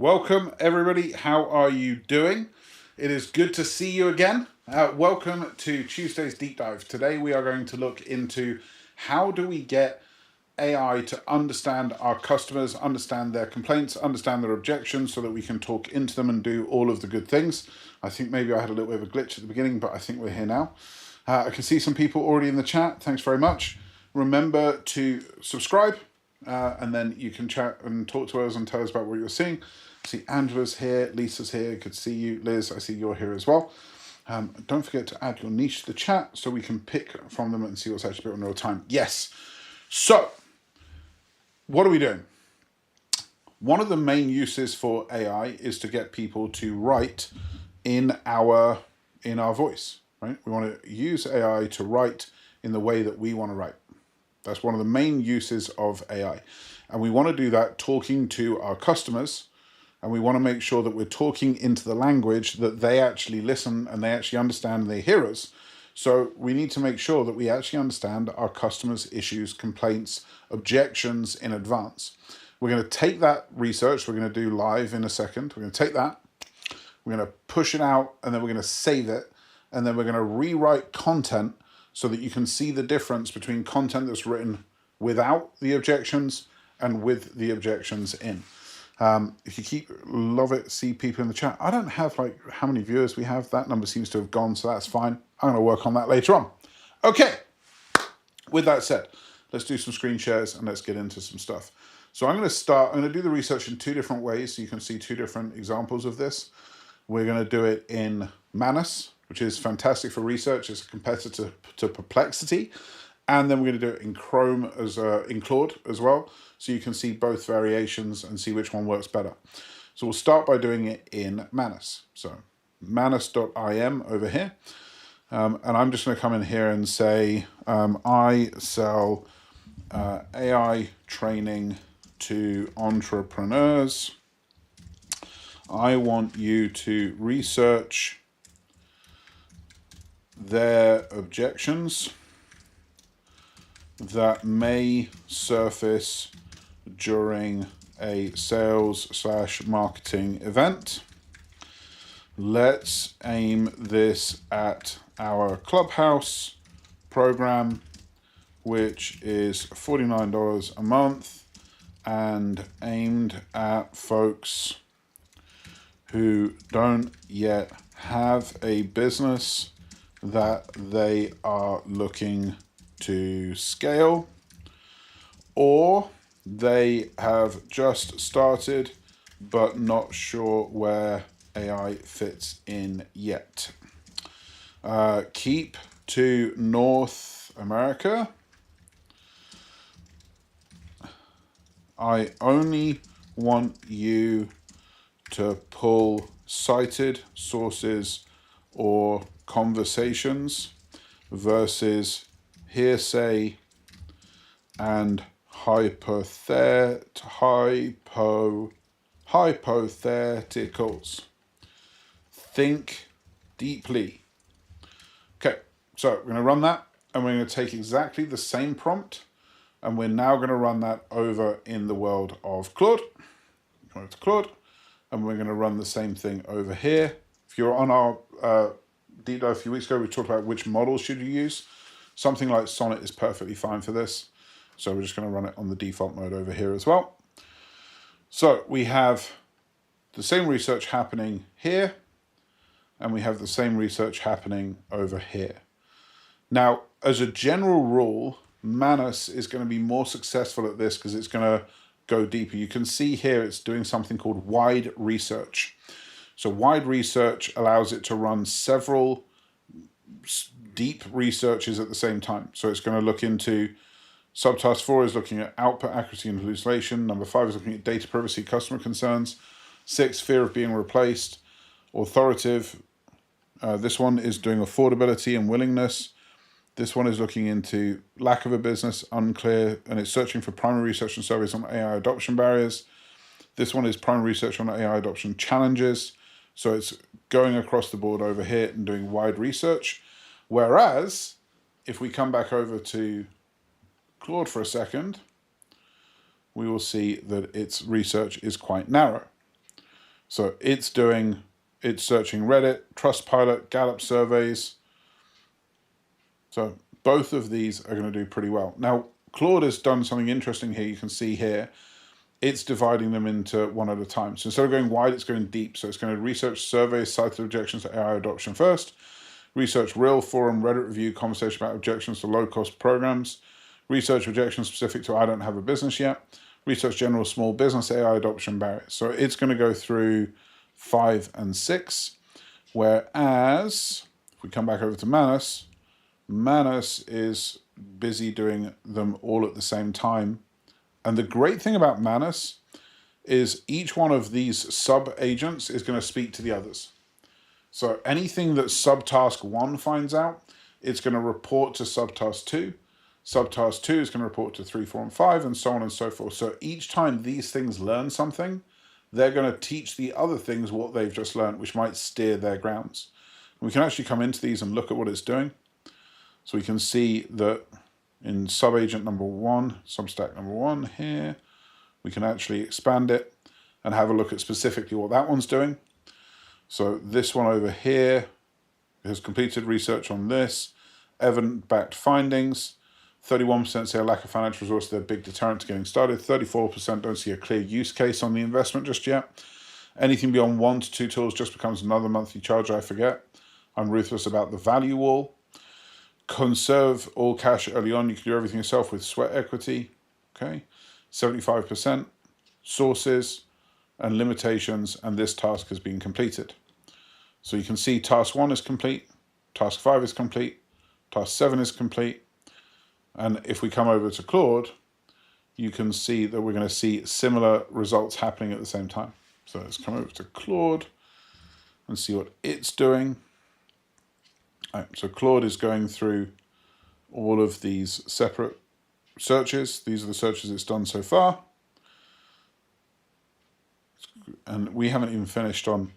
Welcome everybody, how are you doing? It is good to see you again. Welcome to Tuesday's Deep Dive. Today we are going to look into how do we get AI to understand our customers, understand their complaints, understand their objections so that we can talk into them and do all of the good things. I think maybe I had a little bit of a glitch at the beginning, but I think we're here now. I can see some people already in the chat. Thanks very much. Remember to subscribe and then you can chat and talk to us and tell us about what you're seeing. I see Angela's here, Lisa's here, good to see you. Liz, I see you're here as well. Don't forget to add your niche to the chat so we can pick from them and see what's actually built in real time. Yes. So, what are we doing? One of the main uses for AI is to get people to write in our voice, right? We want to use AI to write in the way that we want to write. That's one of the main uses of AI. And we want to do that talking to our customers, and we want to make sure that we're talking into the language that they actually listen and they actually understand and they hear us. So we need to make sure that we actually understand our customers' issues, complaints, objections in advance. We're going to take that research, we're going to do live in a second. We're going to take that, we're going to push it out, and then we're going to save it, and then we're going to rewrite content so that you can see the difference between content that's written without the objections and with the objections in. If you keep see people in the chat. I don't have like how many viewers we have. That number seems to have gone, so that's fine. I'm going to work on that later on. Okay, with that said, let's do some screen shares and let's get into some stuff. So I'm going to do the research in two different ways so you can see two different examples of this. We're going to do it in Manus, which is fantastic for research. It's a competitor to Perplexity. And then we're going to do it in Chrome in Claude as well. So you can see both variations and see which one works better. So we'll start by doing it in Manus. So manus.im over here. And I'm just going to come in here and say, I sell AI training to entrepreneurs. I want you to research their objections that may surface during a sales/marketing event. Let's aim this at our Clubhouse program, which is $49 a month and aimed at folks who don't yet have a business that they are looking to scale, or they have just started but not sure where AI fits in yet. Keep to North America. I only want you to pull cited sources or conversations versus hearsay and hypotheticals. Think deeply. Okay, so we're going to run that, and we're going to take exactly the same prompt, and we're now going to run that over in the world of Claude. Go to Claude, and we're going to run the same thing over here. If you're on our deep dive a few weeks ago, we talked about which models should you use. Something like Sonnet is perfectly fine for this. So we're just going to run it on the default mode over here as well. So we have the same research happening here, and we have the same research happening over here. Now, as a general rule, Manus is going to be more successful at this because it's going to go deeper. You can see here it's doing something called wide research. So wide research allows it to run several deep researches at the same time. So it's going to look into subtask 4 is looking at output accuracy and hallucination. Number 5 is looking at data privacy, customer concerns. 6, fear of being replaced. Authoritative. This one is doing affordability and willingness. This one is looking into lack of a business, unclear, and it's searching for primary research and surveys on AI adoption barriers. This one is primary research on AI adoption challenges. So it's going across the board over here and doing wide research. Whereas, if we come back over to Claude for a second, we will see that its research is quite narrow. So it's searching Reddit, Trustpilot, Gallup surveys. So both of these are going to do pretty well. Now, Claude has done something interesting here. You can see here, it's dividing them into one at a time. So instead of going wide, it's going deep. So it's going to research surveys, cited objections to AI adoption first, research real forum, Reddit review, conversation about objections to low-cost programs, research objections specific to I don't have a business yet, research general small business AI adoption barriers. So it's going to go through 5 and 6, whereas if we come back over to Manus is busy doing them all at the same time. And the great thing about Manus is each one of these sub-agents is going to speak to the others. So anything that subtask 1 finds out, it's going to report to subtask 2. Subtask 2 is going to report to 3, 4, and 5, and so on and so forth. So each time these things learn something, they're going to teach the other things what they've just learned, which might steer their grounds. And we can actually come into these and look at what it's doing. So we can see that in subagent number 1, substack number 1 here, we can actually expand it and have a look at specifically what that one's doing. So this one over here has completed research on this, evidence-backed findings. 31% say a lack of financial resources, they're a big deterrent to getting started. 34% don't see a clear use case on the investment just yet. Anything beyond 1 to 2 tools just becomes another monthly charge, I forget. I'm ruthless about the value wall. Conserve all cash early on. You can do everything yourself with sweat equity. Okay, 75%. Sources and limitations, and this task has been completed. So you can see task 1 is complete, task 5 is complete, task 7 is complete. And if we come over to Claude, you can see that we're going to see similar results happening at the same time. So let's come over to Claude and see what it's doing. Right, so Claude is going through all of these separate searches. These are the searches it's done so far. And we haven't even finished on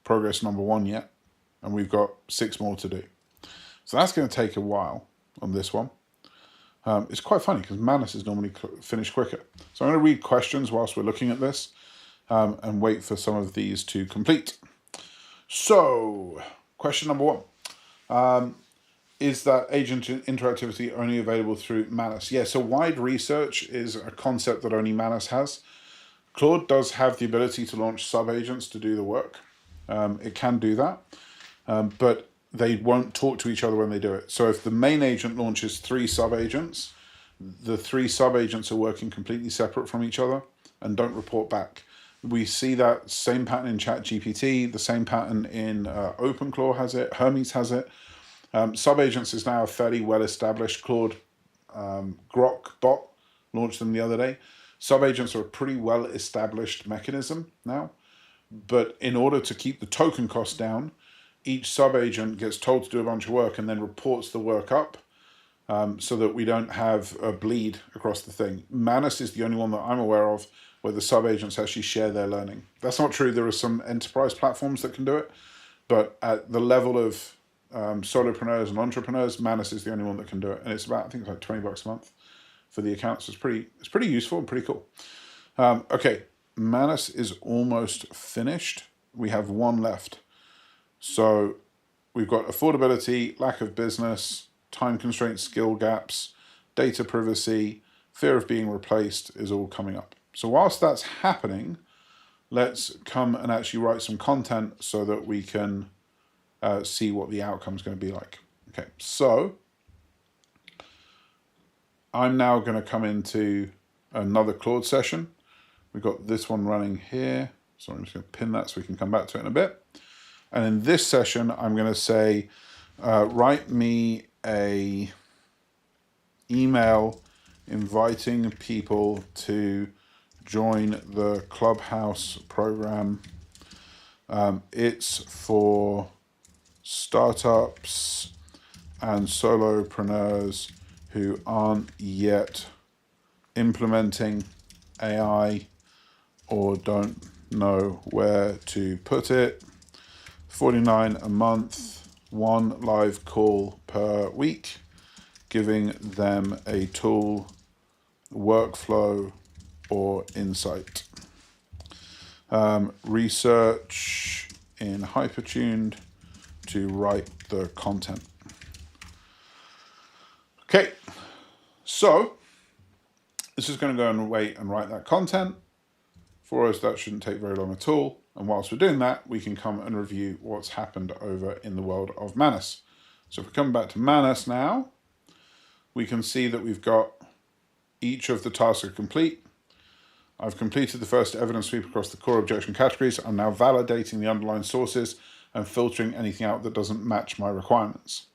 progress number 1 yet. And we've got 6 more to do. So that's going to take a while on this one. It's quite funny because Manus is normally finished quicker. So I'm going to read questions whilst we're looking at this and wait for some of these to complete. So, question number 1. Is that agent interactivity only available through Manus? Yeah, so wide research is a concept that only Manus has. Claude does have the ability to launch sub-agents to do the work. It can do that, but they won't talk to each other when they do it. So if the main agent launches 3 sub-agents, the 3 sub-agents are working completely separate from each other and don't report back. We see that same pattern in ChatGPT, the same pattern in OpenClaw has it, Hermes has it. Sub-agents is now a fairly well-established. Claude Grok bot launched them the other day. Sub-agents are a pretty well-established mechanism now, but in order to keep the token cost down, each sub-agent gets told to do a bunch of work and then reports the work up so that we don't have a bleed across the thing. Manus is the only one that I'm aware of where the sub-agents actually share their learning. That's not true. There are some enterprise platforms that can do it, but at the level of solopreneurs and entrepreneurs, Manus is the only one that can do it. And it's about, I think it's like $20 a month for the accounts. It's pretty useful and pretty cool. Okay, Manus is almost finished. We have 1 left. So we've got affordability, lack of business, time constraints, skill gaps, data privacy, fear of being replaced is all coming up. So whilst that's happening, let's come and actually write some content so that we can see what the outcome is going to be like. Okay, so I'm now going to come into another Claude session. We've got this one running here. So I'm just going to pin that so we can come back to it in a bit. And in this session, I'm going to say, write me a email inviting people to join the Clubhouse program. It's for startups and solopreneurs who aren't yet implementing AI or don't know where to put it. $49 a month, 1 live call per week, giving them a tool, workflow, or insight. Research in hypertuned to write the content. Okay, so this is going to go and wait and write that content. For us, that shouldn't take very long at all. And whilst we're doing that, we can come and review what's happened over in the world of Manus. So if we come back to Manus now, we can see that we've got each of the tasks are complete. I've completed the first evidence sweep across the core objection categories. I'm now validating the underlying sources and filtering anything out that doesn't match my requirements.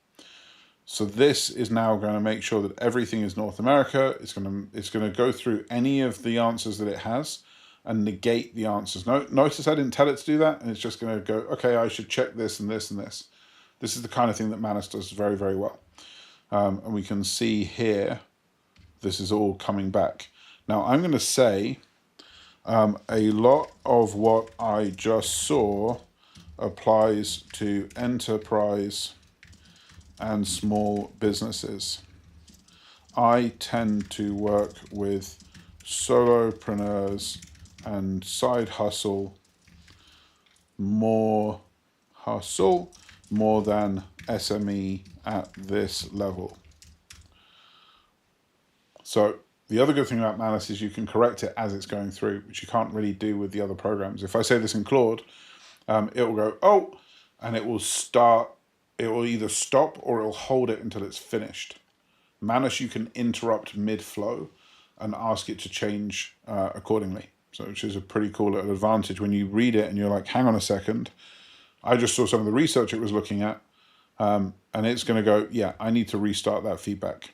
So this is now going to make sure that everything is North America. It's going to go through any of the answers that it has and negate the answers. Notice I didn't tell it to do that, and it's just going to go, okay, I should check this and this and this. This is the kind of thing that Manus does very, very well. And we can see here, this is all coming back. Now I'm going to say a lot of what I just saw applies to enterprise and small businesses. I tend to work with solopreneurs and side hustle more than SME at this level. So the other good thing about Manus is you can correct it as it's going through, which you can't really do with the other programs. If I say this in Claude, it will go, oh, and it will start. It will either stop or it will hold it until it's finished. Manus, you can interrupt mid-flow and ask it to change accordingly. So, which is a pretty cool little advantage when you read it and you're like, hang on a second, I just saw some of the research it was looking at, and it's going to go, yeah, I need to restart that feedback.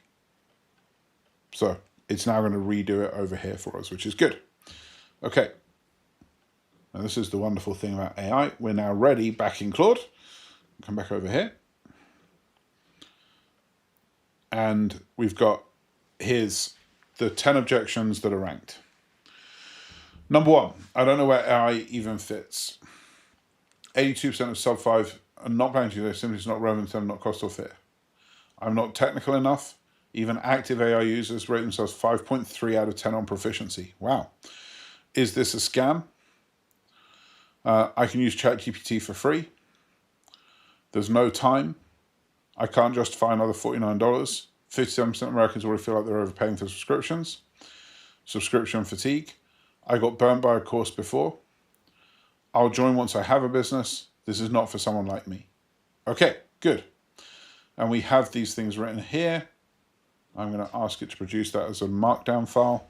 So it's now going to redo it over here for us, which is good. Okay. Now this is the wonderful thing about AI. We're now ready back in Claude. Come back over here. And we've got, here's the 10 objections that are ranked. Number 1, I don't know where AI even fits. 82% of sub 5 are not going to, they're simply not relevant to them, not cost or fit. I'm not technical enough. Even active AI users rate themselves 5.3 out of 10 on proficiency. Wow. Is this a scam? I can use ChatGPT for free. There's no time. I can't justify another $49. 57% of Americans already feel like they're overpaying for subscriptions. Subscription fatigue. I got burnt by a course before. I'll join once I have a business. This is not for someone like me. Okay, good. And we have these things written here. I'm going to ask it to produce that as a markdown file.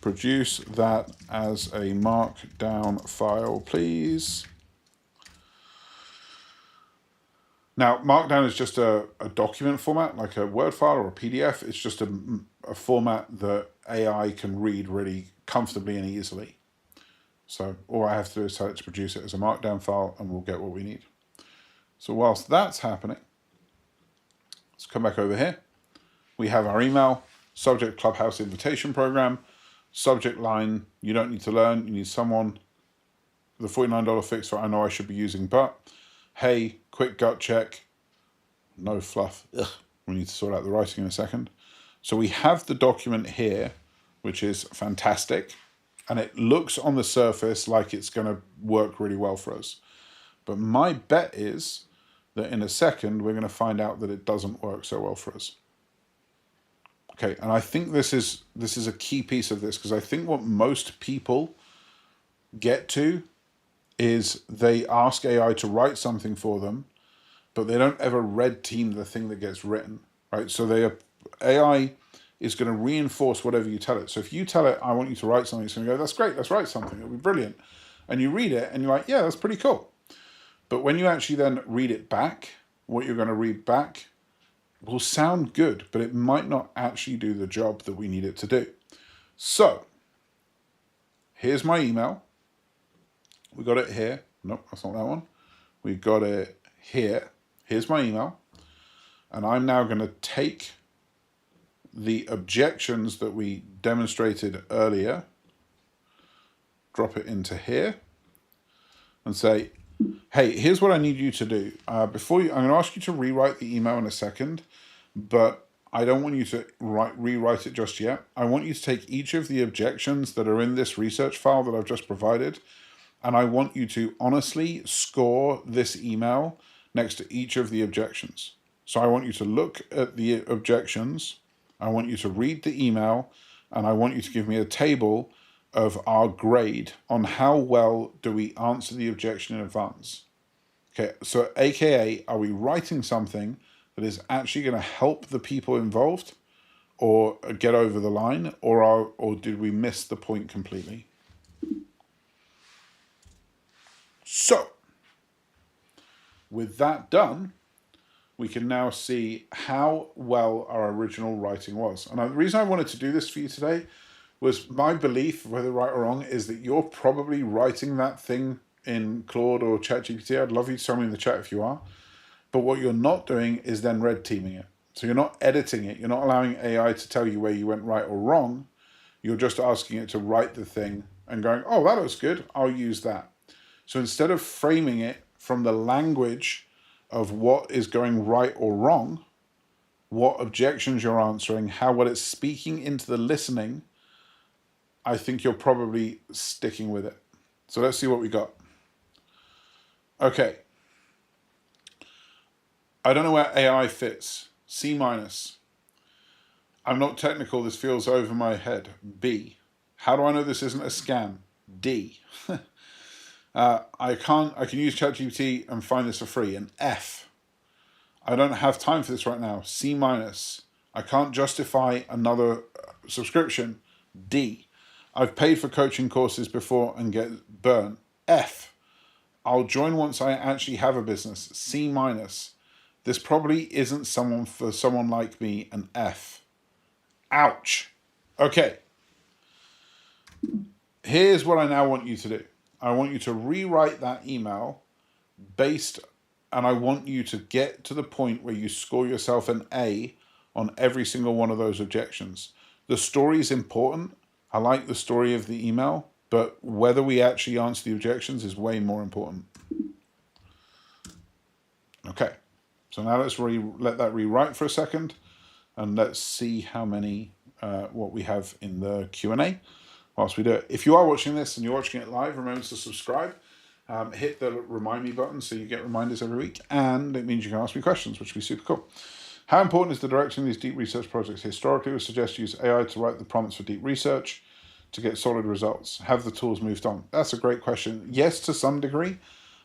Produce that as a markdown file, please. Now, Markdown is just a document format, like a Word file or a PDF. It's just a format that AI can read really comfortably and easily. So all I have to do is tell it to produce it as a Markdown file, and we'll get what we need. So whilst that's happening, let's come back over here. We have our email, subject Clubhouse invitation program, subject line, you don't need to learn, you need someone, the $49 fix for I know I should be using, but hey, quick gut check, no fluff. Ugh. We need to sort out the writing in a second. So we have the document here, which is fantastic. And it looks on the surface like it's going to work really well for us. But my bet is that in a second, we're going to find out that it doesn't work so well for us. Okay, and I think this is a key piece of this, because I think what most people get to is they ask AI to write something for them, but they don't ever red team the thing that gets written, right? So AI is going to reinforce whatever you tell it. So if you tell it, I want you to write something, it's going to go, that's great, let's write something, it'll be brilliant. And you read it and you're like, yeah, that's pretty cool. But when you actually then read it back, what you're going to read back will sound good, but it might not actually do the job that we need it to do. So here's my email. We got it here. Nope, that's not that one. We got it here. Here's my email. And I'm now going to take the objections that we demonstrated earlier, drop it into here, and say, hey, here's what I need you to do. I'm going to ask you to rewrite the email in a second, but I don't want you to rewrite it just yet. I want you to take each of the objections that are in this research file that I've just provided And I want you to honestly score this email next to each of the objections. So I want you to look at the objections, I want you to read the email, and I want you to give me a table of our grade on how well do we answer the objection in advance. Okay, so AKA, are we writing something that is actually going to help the people involved or get over the line, or did we miss the point completely? So, with that done, we can now see how well our original writing was. And the reason I wanted to do this for you today was my belief, whether right or wrong, is that you're probably writing that thing in Claude or ChatGPT. I'd love you to tell me in the chat if you are. But what you're not doing is then red teaming it. So you're not editing it. You're not allowing AI to tell you where you went right or wrong. You're just asking it to write the thing and going, oh, that looks good, I'll use that. So instead of framing it from the language of what is going right or wrong, what objections you're answering, how well it's speaking into the listening, I think you're probably sticking with it. So let's see what we got. Okay. I don't know where AI fits. C-. I'm not technical, this feels over my head. B. How do I know this isn't a scam? D. I can use ChatGPT and find this for free. An F. I don't have time for this right now. C-. I can't justify another subscription. D. I've paid for coaching courses before and get burnt. F. I'll join once I actually have a business. C-. This probably isn't someone for someone like me. An F. Ouch. Okay. Here's what I now want you to do. I want you to rewrite that email and I want you to get to the point where you score yourself an A on every single one of those objections. The story is important. I like the story of the email, but whether we actually answer the objections is way more important. Okay, so now let's let that rewrite for a second, and let's see how many, what we have in the Q&A whilst we do it. If you are watching this and you're watching it live, remember to subscribe. Hit the remind me button so you get reminders every week, and it means you can ask me questions, which would be super cool. How important is the direction of these deep research projects? Historically, we suggest use AI to write the prompts for deep research to get solid results. Have the tools moved on? That's a great question. Yes, to some degree.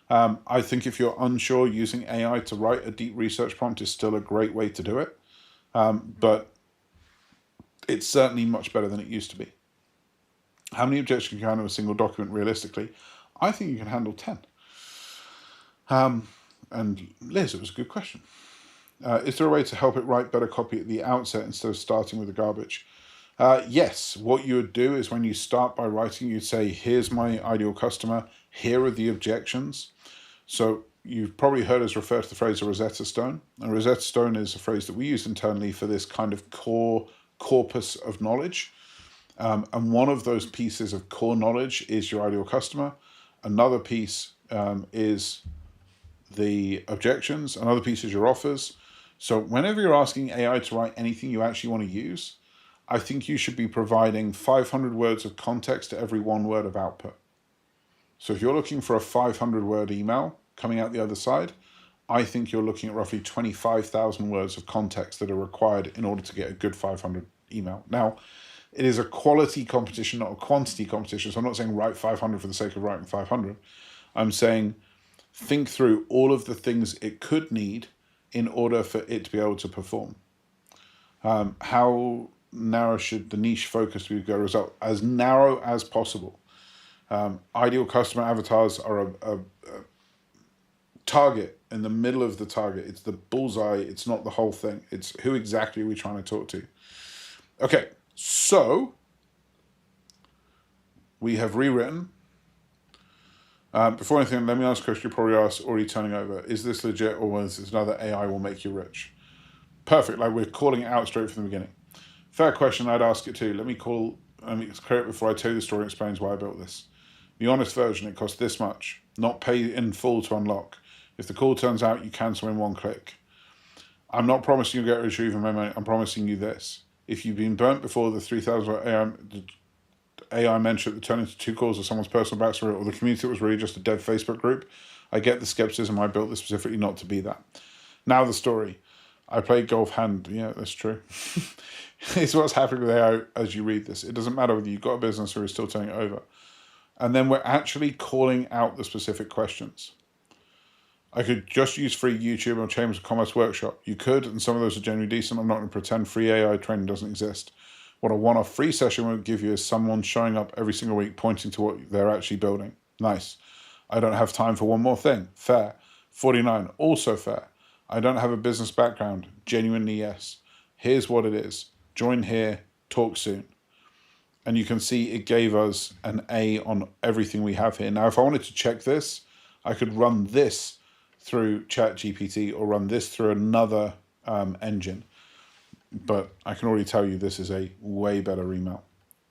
I think if you're unsure, using AI to write a deep research prompt is still a great way to do it. But it's certainly much better than it used to be. How many objections can you handle in a single document realistically? I think you can handle 10. And Liz, it was a good question. Is there a way to help it write better copy at the outset instead of starting with the garbage? Yes, what you would do is when you start by writing, you'd say, here's my ideal customer, here are the objections. So you've probably heard us refer to the phrase a Rosetta Stone. A Rosetta Stone is a phrase that we use internally for this kind of corpus of knowledge. And one of those pieces of core knowledge is your ideal customer. Another piece is the objections. Another piece is your offers. So whenever you're asking AI to write anything you actually want to use, I think you should be providing 500 words of context to every 1 word of output. So if you're looking for a 500-word email coming out the other side, I think you're looking at roughly 25,000 words of context that are required in order to get a good 500 email. Now, it is a quality competition, not a quantity competition. So I'm not saying write 500 for the sake of writing 500. I'm saying think through all of the things it could need in order for it to be able to perform. How narrow should the niche focus be to get a result? As narrow as possible. Ideal customer avatars are a target in the middle of the target. It's the bullseye. It's not the whole thing. It's who exactly are we trying to talk to? Okay, so we have rewritten. Before anything, let me ask a question you probably asked already turning over. Is this legit, or is this another AI will make you rich? Perfect, like we're calling it out straight from the beginning. Fair question, I'd ask it too. Let me clear it before I tell you the story and explains why I built this. The honest version, it costs this much. Not pay in full to unlock. If the call turns out, you cancel in 1 click. I'm not promising you'll get retrieve my money. I'm promising you this. If you've been burnt before, the 3,000 AI mentioned that turned into 2 calls of someone's personal backstory, or the community was really just a dead Facebook group. I get the skepticism. I built this specifically not to be that. Now the story. I played golf hand. Yeah, that's true. It's what's happening with AI as you read this. It doesn't matter whether you've got a business or you're still turning it over. And then we're actually calling out the specific questions. I could just use free YouTube or Chambers of Commerce workshop. You could, and some of those are genuinely decent. I'm not going to pretend free AI training doesn't exist. What a one-off free session will give you is someone showing up every single week pointing to what they're actually building. Nice. I don't have time for one more thing. Fair. 49. Also fair. I don't have a business background. Genuinely, yes. Here's what it is. Join here. Talk soon. And you can see it gave us an A on everything we have here. Now, if I wanted to check this, I could run this through ChatGPT or run this through another engine. But I can already tell you this is a way better email.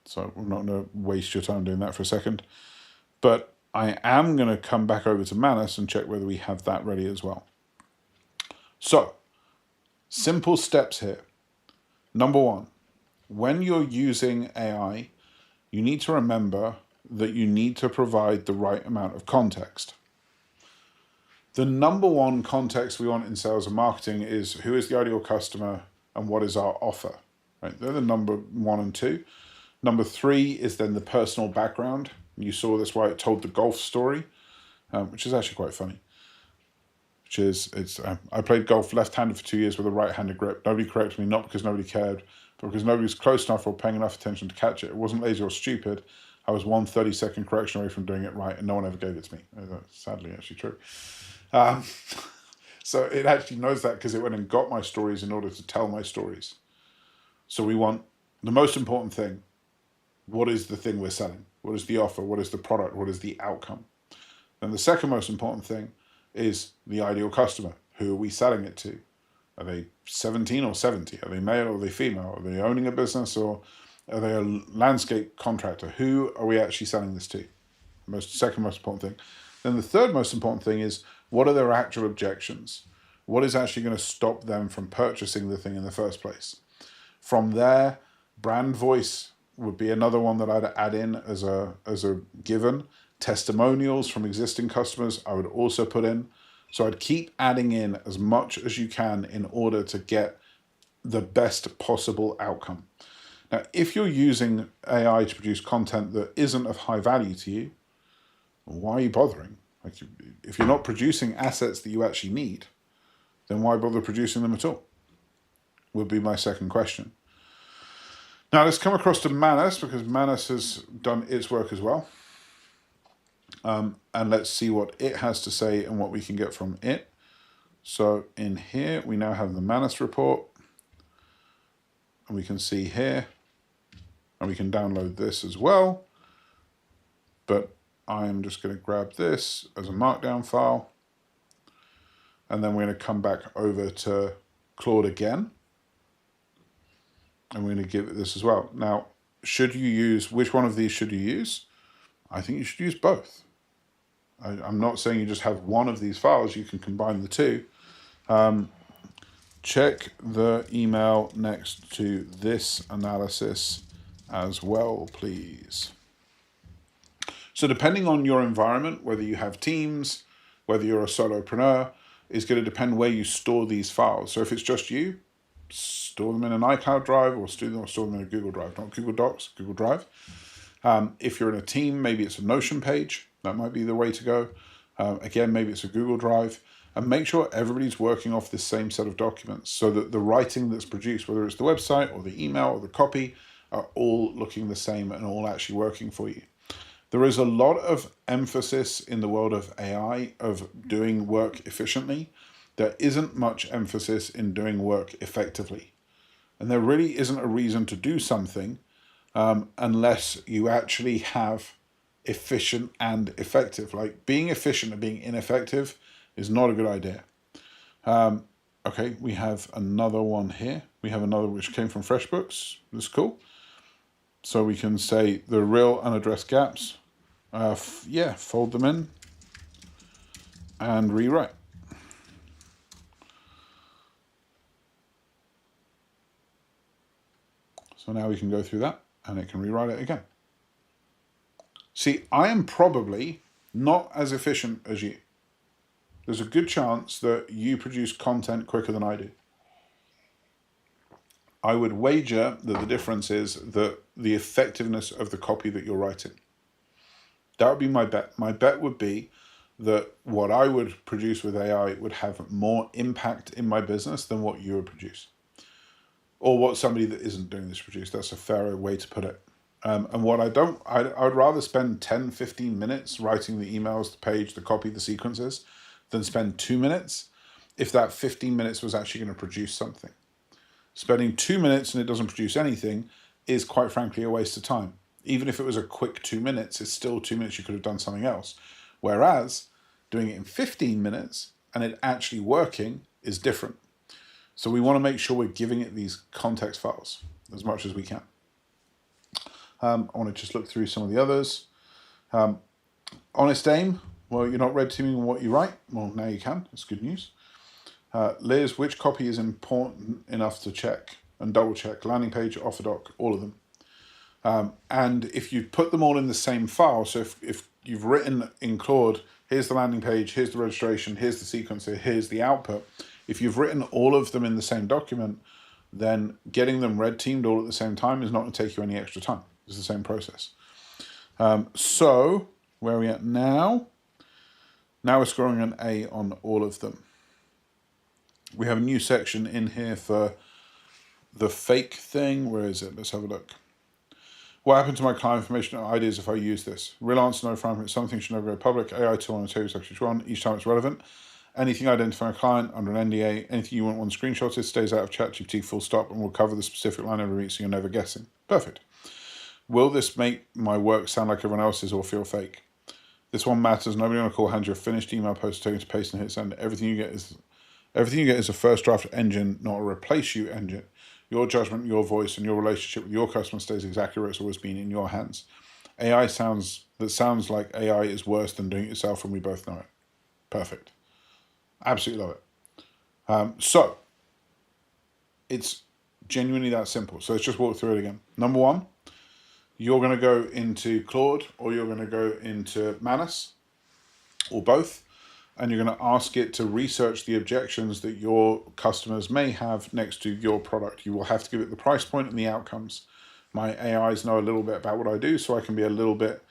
So I'm not going to waste your time doing that for a second. But I am going to come back over to Manus and check whether we have that ready as well. So, simple steps here. Number 1, when you're using AI, you need to remember that you need to provide the right amount of context. The number 1 context we want in sales and marketing is who is the ideal customer and what is our offer. Right? They're the number 1 and 2. Number 3 is then the personal background. You saw this why it told the golf story, which is actually quite funny. I played golf left-handed for 2 years with a right-handed grip. Nobody corrected me, not because nobody cared, but because nobody was close enough or paying enough attention to catch it. It wasn't lazy or stupid. I was 1 30-second correction away from doing it right, and no one ever gave it to me. That's sadly actually true. So it actually knows that because it went and got my stories in order to tell my stories. So we want the most important thing. What is the thing we're selling? What is the offer? What is the product? What is the outcome? Then the second most important thing is the ideal customer. Who are we selling it to? Are they 17 or 70? Are they male or are they female? Are they owning a business or are they a landscape contractor? Who are we actually selling this to? Second most important thing. Then the third most important thing is, what are their actual objections? What is actually going to stop them from purchasing the thing in the first place? From there, brand voice would be another one that I'd add in as a given. Testimonials from existing customers I would also put in. So I'd keep adding in as much as you can in order to get the best possible outcome. Now, if you're using AI to produce content that isn't of high value to you, why are you bothering? Like, if you're not producing assets that you actually need, then why bother producing them at all? Would be my second question. Now let's come across to Manus, because Manus has done its work as well. And let's see what it has to say and what we can get from it. So in here, we now have the Manus report. And we can see here, and we can download this as well. But I'm just going to grab this as a markdown file. And then we're going to come back over to Claude again. And we're going to give it this as well. Now, which one of these should you use? I think you should use both. I'm not saying you just have one of these files. You can combine the two. Check the email next to this analysis as well, please. So depending on your environment, whether you have teams, whether you're a solopreneur, is going to depend where you store these files. So if it's just you, store them in an iCloud drive or store them in a Google Drive, not Google Docs, Google Drive. If you're in a team, maybe it's a Notion page. That might be the way to go. Again, maybe it's a Google Drive. And make sure everybody's working off the same set of documents so that the writing that's produced, whether it's the website or the email or the copy, are all looking the same and all actually working for you. There is a lot of emphasis in the world of AI of doing work efficiently. There isn't much emphasis in doing work effectively. And there really isn't a reason to do something unless you actually have efficient and effective. Like, being efficient and being ineffective is not a good idea. Okay, we have another one here. We have another which came from FreshBooks. That's cool. So we can say the real unaddressed gaps. Fold them in and rewrite. So now we can go through that and it can rewrite it again. See, I am probably not as efficient as you. There's a good chance that you produce content quicker than I do. I would wager that the difference is that the effectiveness of the copy that you're writing. That would be my bet. My bet would be that what I would produce with AI would have more impact in my business than what you would produce. Or what somebody that isn't doing this produce. That's a fairer way to put it. And what I would rather spend 10, 15 minutes writing the emails, the page, the copy, the sequences, than spend 2 minutes if that 15 minutes was actually going to produce something. Spending 2 minutes and it doesn't produce anything is quite frankly a waste of time. Even if it was a quick 2 minutes, it's still 2 minutes you could have done something else. Whereas doing it in 15 minutes and it actually working is different. So we want to make sure we're giving it these context files as much as we can. I want to just look through some of the others. Honest aim. Well, you're not red teaming what you write. Well, now you can. That's good news. Liz, which copy is important enough to check and double check? Landing page, offer doc, all of them. And if you put them all in the same file, so if you've written in Claude, here's the landing page, here's the registration, here's the sequencer, here's the output. If you've written all of them in the same document, then getting them red teamed all at the same time is not going to take you any extra time. It's the same process. So where are we at now? Now we're scoring an A on all of them. We have a new section in here for the fake thing. Where is it? Let's have a look. What happened to my client information and ideas if I use this? Real answer, no from it. Something should never go public. AI tool on the table section 1. Each time it's relevant. Anything identifying a client under an NDA, anything you want screenshotted stays out of ChatGPT full stop and will cover the specific line every week so you're never guessing. Perfect. Will this make my work sound like everyone else's or feel fake? This one matters. Nobody on a call hands you a finished email post taken to paste and hit send. Everything you get is a first draft engine, not a replace you engine. Your judgment, your voice, and your relationship with your customer stays exactly where it's always been, in your hands. AI sounds like AI is worse than doing it yourself, and we both know it. Perfect. Absolutely love it. So it's genuinely that simple. So let's just walk through it again. Number one, you're going to go into Claude or you're going to go into Manus or both, and you're going to ask it to research the objections that your customers may have next to your product. You will have to give it the price point and the outcomes. My AIs know a little bit about what I do, so I can be a little bit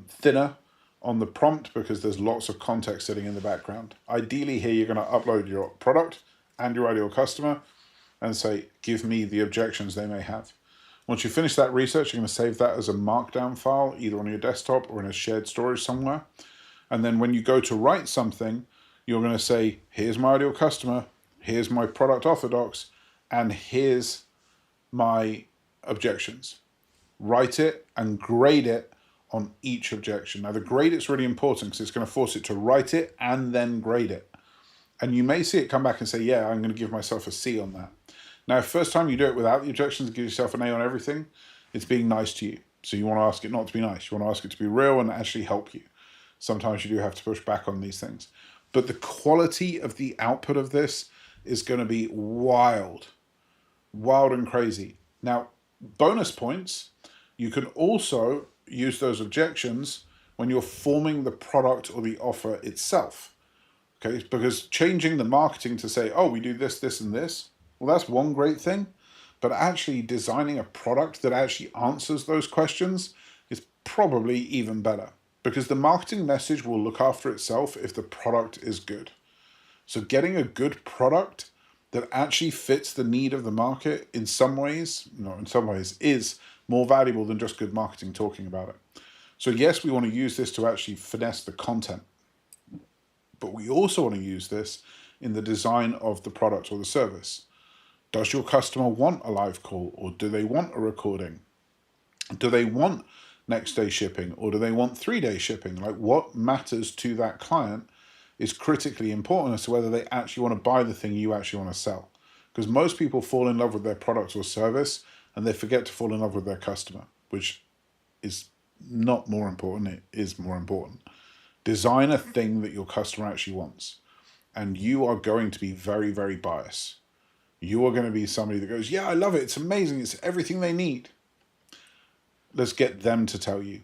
thinner on the prompt because there's lots of context sitting in the background. Ideally here, you're going to upload your product and your ideal customer and say, give me the objections they may have. Once you finish that research, you're going to save that as a markdown file, either on your desktop or in a shared storage somewhere. And then when you go to write something, you're going to say, here's my ideal customer, here's my product offer docs, and here's my objections. Write it and grade it on each objection. Now the grade it's really important because it's going to force it to write it and then grade it. And you may see it come back and say, yeah, I'm going to give myself a C on that. Now, first time you do it without the objections and give yourself an A on everything, it's being nice to you. So you want to ask it not to be nice. You want to ask it to be real and actually help you. Sometimes you do have to push back on these things. But the quality of the output of this is going to be wild and crazy. Now, bonus points, you can also use those objections when you're forming the product or the offer itself. Okay, because changing the marketing to say, oh, we do this, this, and this, well, that's one great thing. But actually designing a product that actually answers those questions is probably even better, because the marketing message will look after itself if the product is good. So getting a good product that actually fits the need of the market in some ways is more valuable than just good marketing talking about it. So yes, we want to use this to actually finesse the content, but we also want to use this in the design of the product or the service. Does your customer want a live call, or do they want a recording? Do they want next day shipping, or do they want 3-day shipping? Like, what matters to that client is critically important as to whether they actually want to buy the thing you actually want to sell. Because most people fall in love with their product or service and they forget to fall in love with their customer, which is not more important, it is more important. Design a thing that your customer actually wants, and you are going to be very, very biased. You are going to be somebody that goes, yeah, I love it, it's amazing, it's everything they need. Let's get them to tell you.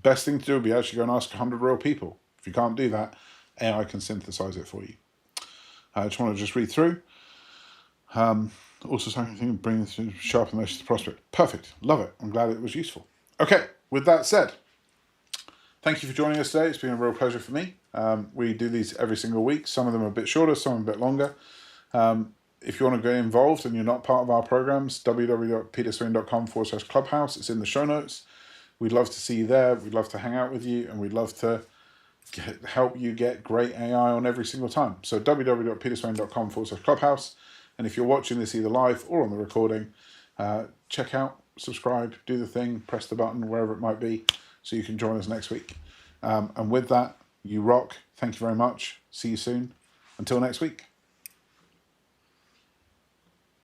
best thing to do would be actually go and ask 100 real people. If you can't do that, AI can synthesize it for you. I just want to read through. Also, something bring sharpen the message to the prospect. Perfect. Love it. I'm glad it was useful. Okay, with that said, thank you for joining us today. It's been a real pleasure for me. We do these every single week. Some of them are a bit shorter, some are a bit longer. If you want to get involved and you're not part of our programs, www.peterswing.com/clubhouse. It's in the show notes. We'd love to see you there. We'd love to hang out with you, and we'd love to help you get great AI on every single time. So www.peterswing.com/clubhouse. And if you're watching this either live or on the recording, check out, subscribe, do the thing, press the button, wherever it might be, so you can join us next week. And with that, you rock. Thank you very much. See you soon. Until next week.